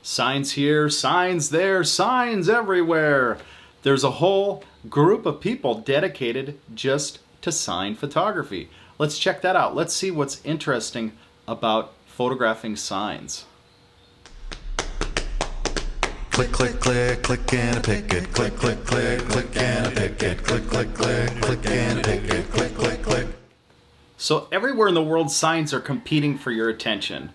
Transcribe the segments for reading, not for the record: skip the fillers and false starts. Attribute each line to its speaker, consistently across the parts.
Speaker 1: Signs here, signs there, signs everywhere. There's a whole group of people dedicated just to sign photography. Let's check that out. Let's see what's interesting about photographing signs.
Speaker 2: Click, click, click, click and a picket. Click, click, click, click and a picket. Click, click, click, click and a picket. Click, click, click.
Speaker 1: So everywhere in the world, signs are competing for your attention.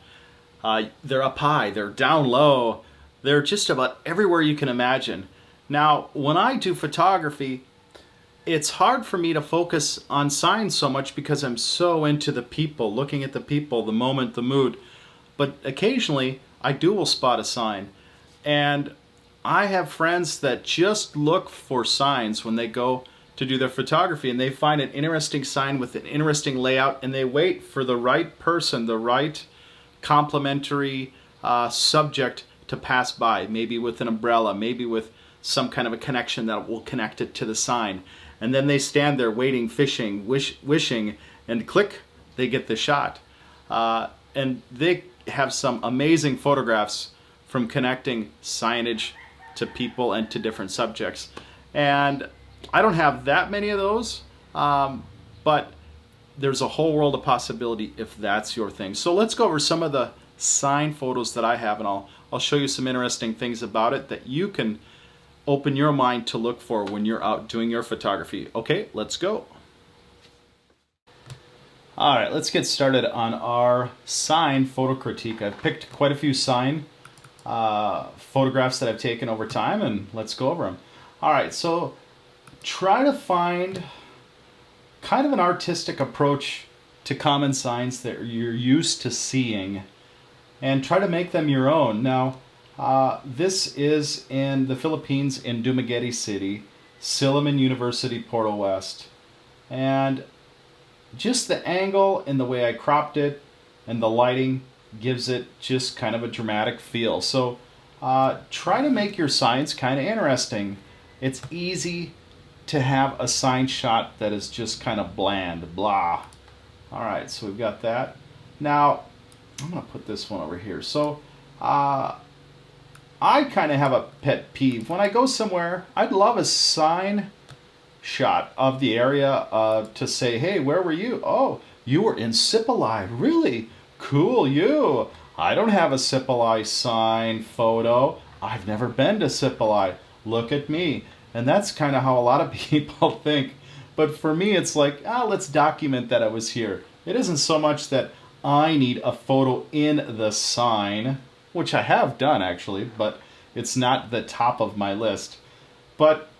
Speaker 1: They're up high, they're down low, they're just about everywhere you can imagine. Now, when I do photography, it's hard for me to focus on signs so much because I'm so into the people, looking at the people, the moment, the mood. But occasionally, I will spot a sign. And I have friends that just look for signs when they go to do their photography, and they find an interesting sign with an interesting layout, and they wait for the right person, the right complementary subject to pass by, maybe with an umbrella, maybe with some kind of a connection that will connect it to the sign. And then they stand there waiting, fishing, wishing, and click, they get the shot. And they have some amazing photographs from connecting signage to people and to different subjects. And I don't have that many of those, but there's a whole world of possibility if that's your thing. So let's go over some of the sign photos that I have, and I'll show you some interesting things about it that you can open your mind to look for when you're out doing your photography. Okay, let's go. All right, let's get started on our sign photo critique. I've picked quite a few sign photographs that I've taken over time, and let's go over them. All right, so try to find kind of an artistic approach to common signs that you're used to seeing and try to make them your own. Now, this is in the Philippines in Dumaguete City, Silliman University, Porto West. And just the angle and the way I cropped it and the lighting gives it just kind of a dramatic feel. So try to make your signs kind of interesting. It's easy to have a sign shot that is just kind of bland, blah. All right, so we've got that. Now, I'm gonna put this one over here. So I kind of have a pet peeve. When I go somewhere, I'd love a sign shot of the area to say, hey, where were you? Oh, you were in Sipalai. Really? Cool, you. I don't have a Sipalai sign photo. I've never been to Sipalai. Look at me. And that's kind of how a lot of people think. But for me, it's like, let's document that I was here. It isn't so much that I need a photo in the sign, which I have done actually, but it's not the top of my list. But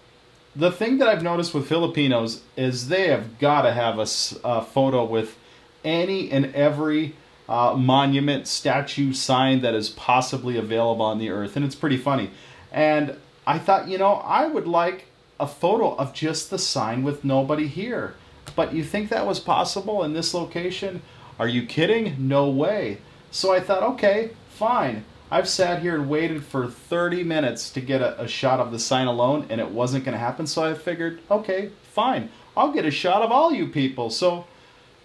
Speaker 1: the thing that I've noticed with Filipinos is they have got to have a photo with any and every monument, statue, sign that is possibly available on the earth. And it's pretty funny. And I thought, I would like a photo of just the sign with nobody here. But you think that was possible in this location? Are you kidding? No way. So I thought, okay, fine. I've sat here and waited for 30 minutes to get a shot of the sign alone, and it wasn't going to happen. So I figured, okay, fine. I'll get a shot of all you people. So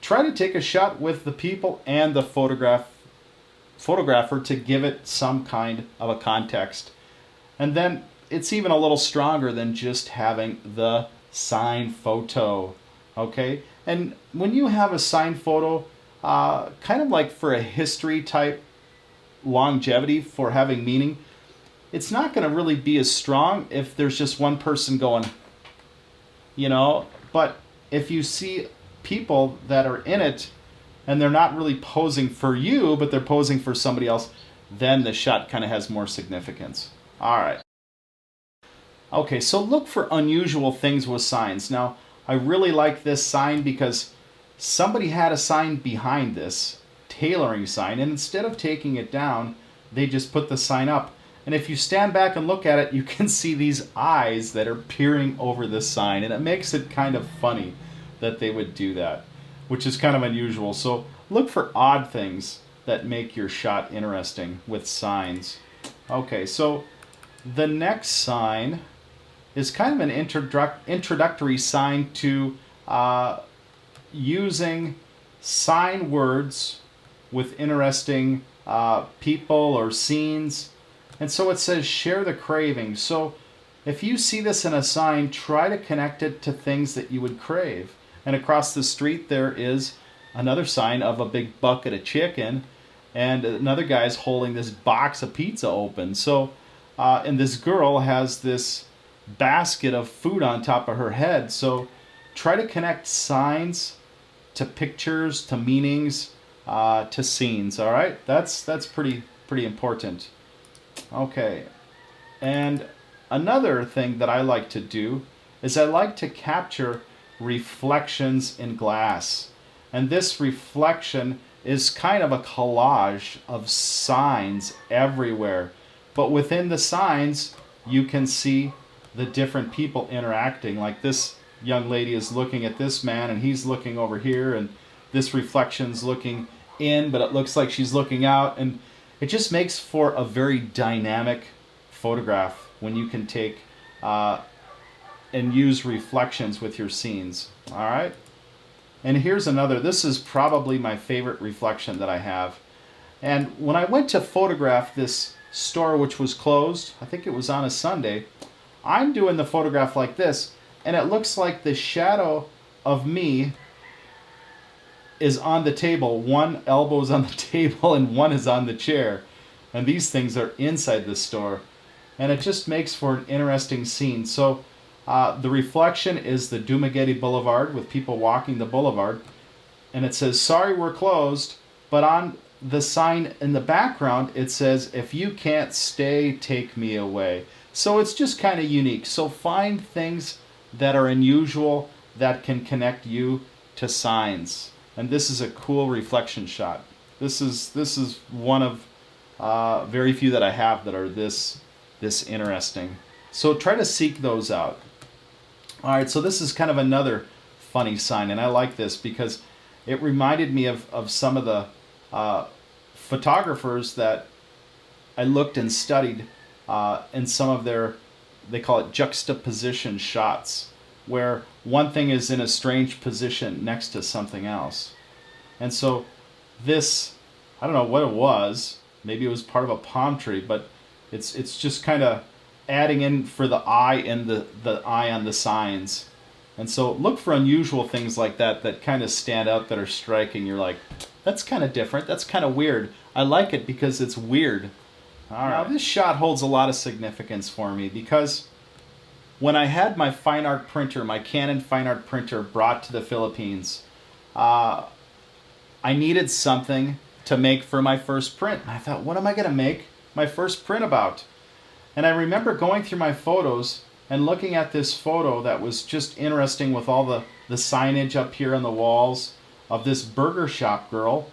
Speaker 1: try to take a shot with the people and the photographer to give it some kind of a context. And then it's even a little stronger than just having the sign photo, okay? And when you have a sign photo, kind of like for a history type longevity, for having meaning, it's not going to really be as strong if there's just one person going, but if you see people that are in it and they're not really posing for you, but they're posing for somebody else, then the shot kind of has more significance. All right. Okay, so look for unusual things with signs. Now, I really like this sign because somebody had a sign behind this, tailoring sign, and instead of taking it down, they just put the sign up. And if you stand back and look at it, you can see these eyes that are peering over the sign, and it makes it kind of funny that they would do that, which is kind of unusual. So look for odd things that make your shot interesting with signs. Okay, so the next sign is kind of an introductory sign to using sign words with interesting people or scenes And so it says share the craving. So if you see this in a sign, try to connect it to things that you would crave. And across the street there is another sign of a big bucket of chicken, and another guy's holding this box of pizza open. So, and this girl has this basket of food on top of her head. So try to connect signs to pictures, to meanings, to scenes. All right, that's pretty important. Okay, and another thing that I like to do is I like to capture reflections in glass. And this reflection is kind of a collage of signs everywhere. But within the signs, you can see the different people interacting. Like this young lady is looking at this man and he's looking over here, and this reflection's looking in, but it looks like she's looking out. And it just makes for a very dynamic photograph when you can take and use reflections with your scenes. All right. And here's another. This is probably my favorite reflection that I have. And when I went to photograph this store, which was closed, I think it was on a Sunday, I'm doing the photograph like this, and it looks like the shadow of me is on the table. One elbow is on the table and one is on the chair. And these things are inside the store. And it just makes for an interesting scene. So the reflection is the Dumaguete Boulevard with people walking the boulevard. And it says, sorry, we're closed. But on the sign in the background, it says, if you can't stay, take me away. So it's just kind of unique. So find things that are unusual that can connect you to signs. And this is a cool reflection shot. This is one of very few that I have that are this interesting. So try to seek those out. All right, so this is kind of another funny sign, and I like this because it reminded me of some of the photographers that I looked and studied in some of their, they call it juxtaposition shots, where one thing is in a strange position next to something else. And so this, I don't know what it was, maybe it was part of a palm tree, but it's just kind of adding in for the eye and the eye on the signs. And so look for unusual things like that that kind of stand out, that are striking. You're like, that's kind of different, that's kind of weird. I like it because it's weird. All right. Now this shot holds a lot of significance for me because when I had my fine art printer, my Canon fine art printer brought to the Philippines, I needed something to make for my first print. And I thought, what am I going to make my first print about? And I remember going through my photos and looking at this photo that was just interesting with all the signage up here on the walls of this burger shop girl.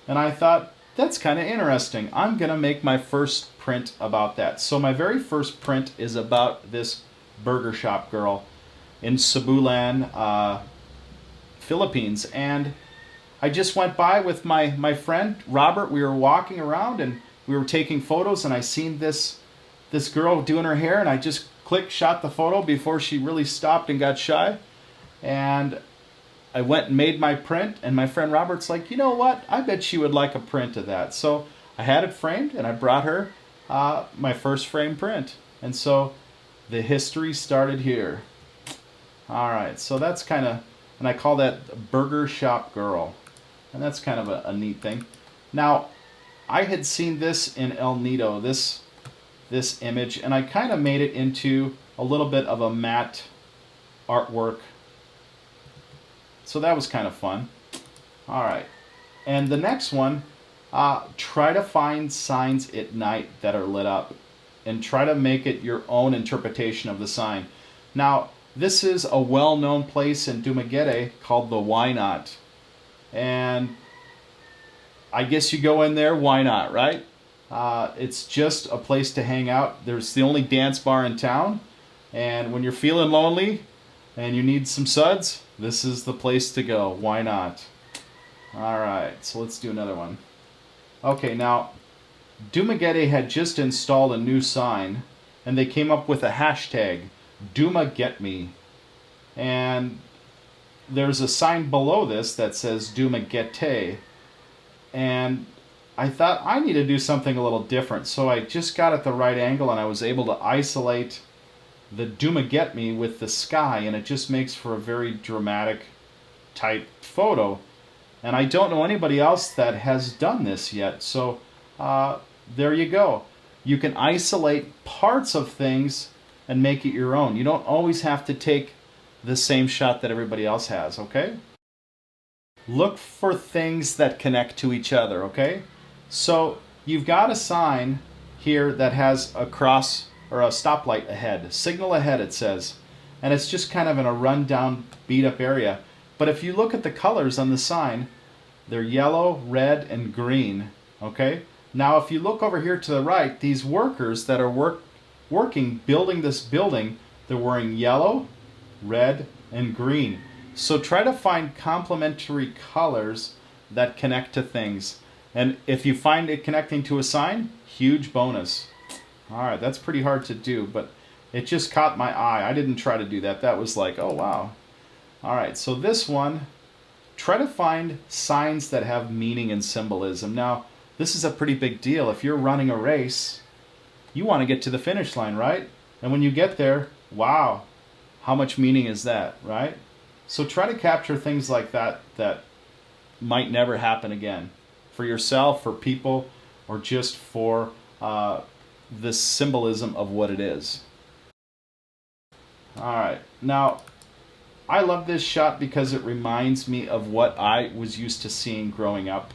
Speaker 1: And I thought, that's kind of interesting. I'm going to make my first print about that. So my very first print is about this burger shop girl in Cebulan, Philippines. And I just went by with my friend Robert. We were walking around and we were taking photos, and I seen this girl doing her hair, and I just shot the photo before she really stopped and got shy. And I went and made my print, and my friend Robert's like, you know what? I bet she would like a print of that. So I had it framed, and I brought her my first frame print. And so the history started here. All right, so that's kind of, and I call that Burger Shop Girl. And that's kind of a neat thing. Now, I had seen this in El Nido, this image, and I kind of made it into a little bit of a matte artwork. So that was kind of fun. All right, and the next one, try to find signs at night that are lit up and try to make it your own interpretation of the sign. Now, this is a well-known place in Dumaguete called the Why Not. And I guess you go in there, why not, right? It's just a place to hang out. There's the only dance bar in town. And when you're feeling lonely and you need some suds, this is the place to go. Why not? All right, so let's do another one. Okay, now, Dumaguete had just installed a new sign, and they came up with a hashtag, DumaGetMe. And there's a sign below this that says Dumaguete. And I thought I need to do something a little different. So I just got at the right angle and I was able to isolate the do-ma-get-me with the sky, and it just makes for a very dramatic type photo. And I don't know anybody else that has done this yet. So there you go. You can isolate parts of things and make it your own. You don't always have to take the same shot that everybody else has, okay? Look for things that connect to each other, okay? So you've got a sign here that has a cross or a stoplight ahead. Signal ahead, it says. And it's just kind of in a run-down, beat-up area. But if you look at the colors on the sign, they're yellow, red, and green, okay? Now if you look over here to the right, these workers that are working, building this building, they're wearing yellow, red, and green. So try to find complementary colors that connect to things. And if you find it connecting to a sign, huge bonus. All right, that's pretty hard to do, but it just caught my eye. I didn't try to do that. That was like, oh, wow. All right, so this one, try to find signs that have meaning and symbolism. Now, this is a pretty big deal. If you're running a race, you want to get to the finish line, right? And when you get there, wow, how much meaning is that, right? So try to capture things like that that might never happen again. For yourself, for people, or just for the symbolism of what it is. All right, now I love this shot because it reminds me of what I was used to seeing growing up,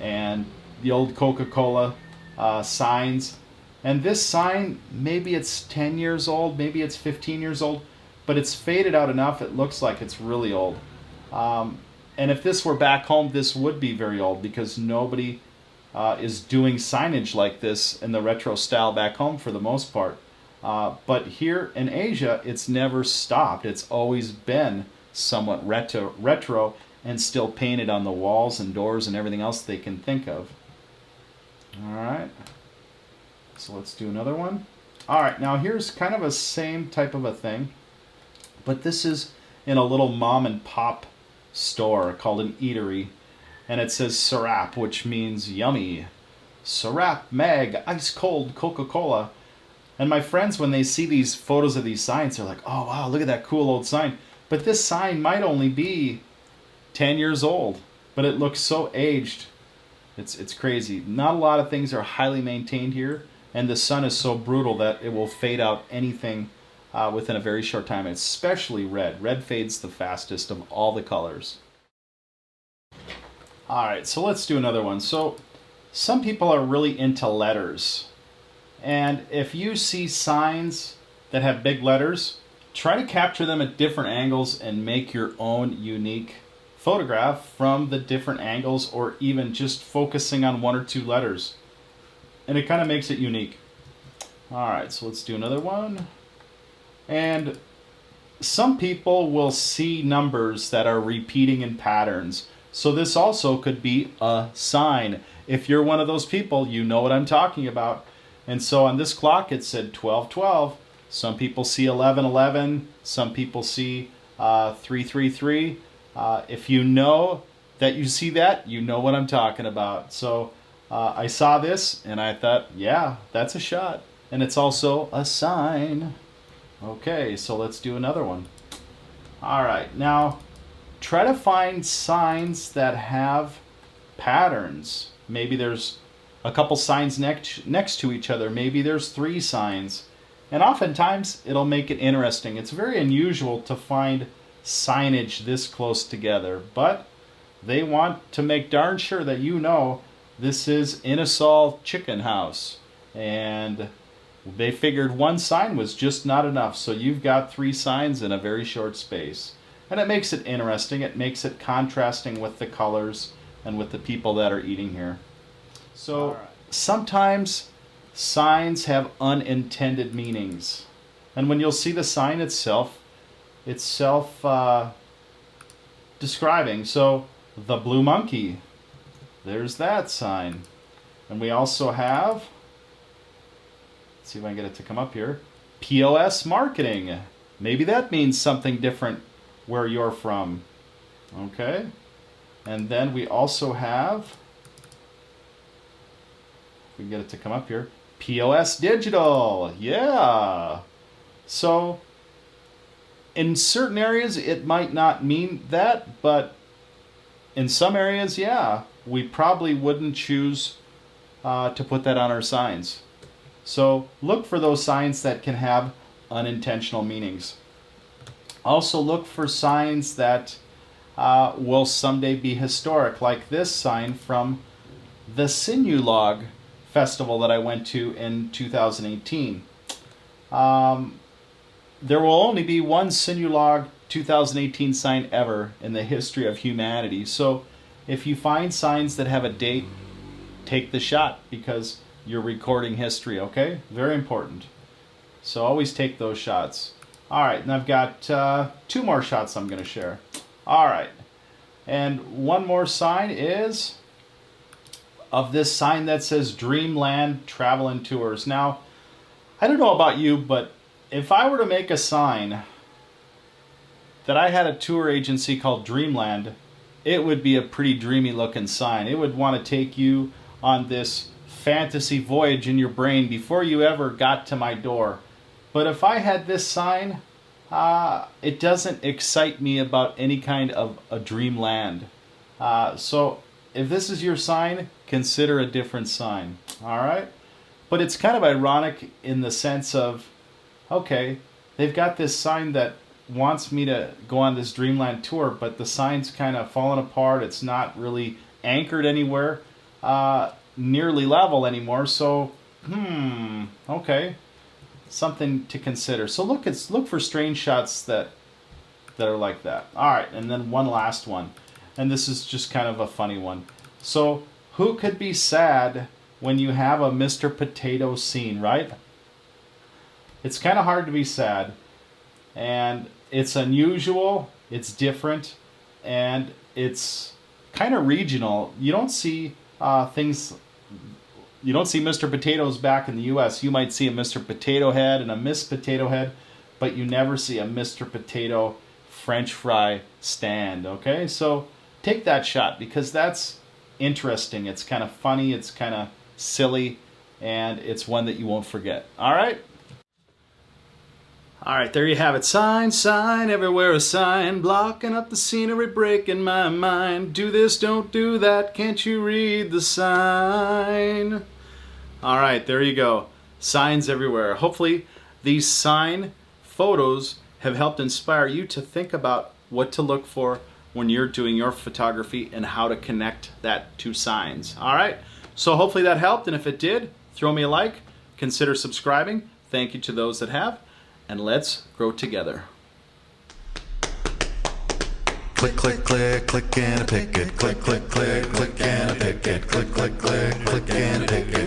Speaker 1: and the old Coca-Cola signs. And this sign, maybe it's 10 years old, maybe it's 15 years old, but it's faded out enough it looks like it's really old. And if this were back home, this would be very old because nobody is doing signage like this in the retro style back home for the most part. But here in Asia, it's never stopped. It's always been somewhat retro and still painted on the walls and doors and everything else they can think of. All right. So let's do another one. All right, now here's kind of a same type of a thing, but this is in a little mom and pop store called an eatery, and it says Syrup, which means yummy. Syrup Mag Ice Cold Coca-Cola. And my friends, when they see these photos of these signs, they're like, oh wow, look at that cool old sign. But this sign might only be 10 years old, but it looks so aged. It's crazy. Not a lot of things are highly maintained here, and the sun is so brutal that it will fade out anything within a very short time, especially red. Red fades the fastest of all the colors. All right, so let's do another one. So some people are really into letters. And if you see signs that have big letters, try to capture them at different angles and make your own unique photograph from the different angles, or even just focusing on one or two letters. And it kind of makes it unique. All right, so let's do another one. And some people will see numbers that are repeating in patterns. So this also could be a sign. If you're one of those people, you know what I'm talking about. And so on this clock, it said 12:12. Some people see 11:11. Some people see 3:33. If you know that you see that, you know what I'm talking about. So I saw this and I thought, yeah, that's a shot. And it's also a sign. Okay, so let's do another one. All right, now try to find signs that have patterns. Maybe there's a couple signs next to each other. Maybe there's 3 signs. And oftentimes it'll make it interesting. It's very unusual to find signage this close together, but they want to make darn sure that you know this is Inasal Chicken House. And they figured one sign was just not enough, so you've got 3 signs in a very short space. And it makes it interesting. It makes it contrasting with the colors and with the people that are eating here. So sometimes signs have unintended meanings. And when you'll see the sign itself, it's self-describing. So the blue monkey, there's that sign. And we also have, let's see if I can get it to come up here, POS marketing. Maybe that means something different where you're from. Okay. And then we also have we can get it to come up here. POS Digital, yeah. So in certain areas it might not mean that, but in some areas, yeah, we probably wouldn't choose to put that on our signs. So look for those signs that can have unintentional meanings. Also look for signs that will someday be historic, like this sign from the Sinew Log Festival that I went to in 2018. There will only be one Sinew Log 2018 sign ever in the history of humanity. So if you find signs that have a date, take the shot, because you're recording history, okay? Very important. So always take those shots. All right, and I've got 2 more shots I'm going to share. All right, and one more sign is of this sign that says Dreamland Travel and Tours. Now, I don't know about you, but if I were to make a sign that I had a tour agency called Dreamland, it would be a pretty dreamy looking sign. It would want to take you on this fantasy voyage in your brain before you ever got to my door. But if I had this sign, it doesn't excite me about any kind of a dreamland. So if this is your sign, consider a different sign. All right? But it's kind of ironic in the sense of, okay, they've got this sign that wants me to go on this dreamland tour, but the sign's kind of falling apart. It's not really anchored anywhere, nearly level anymore. So, okay, something to consider. So look for strange shots that are like that. All right, and then one last one, and this is just kind of a funny one. So who could be sad when you have a Mr. Potato scene, right? It's kind of hard to be sad, and it's unusual, it's different, and it's kind of regional. You don't see you don't see Mr. Potatoes back in the U.S. You might see a Mr. Potato Head and a Miss Potato Head, but you never see a Mr. Potato French fry stand, okay? So take that shot, because that's interesting. It's kind of funny, it's kind of silly, and it's one that you won't forget. All right? All right, there you have it. Sign, sign, everywhere a sign, blocking up the scenery, breaking my mind. Do this, don't do that, can't you read the sign? All right, there you go. Signs everywhere. Hopefully these sign photos have helped inspire you to think about what to look for when you're doing your photography and how to connect that to signs. All right, so hopefully that helped, and if it did, throw me a like, consider subscribing. Thank you to those that have. And let's grow together.
Speaker 2: Click, click, click, click and a picket. Click, click, click, click and a picket. Click, click, click, click and a picket.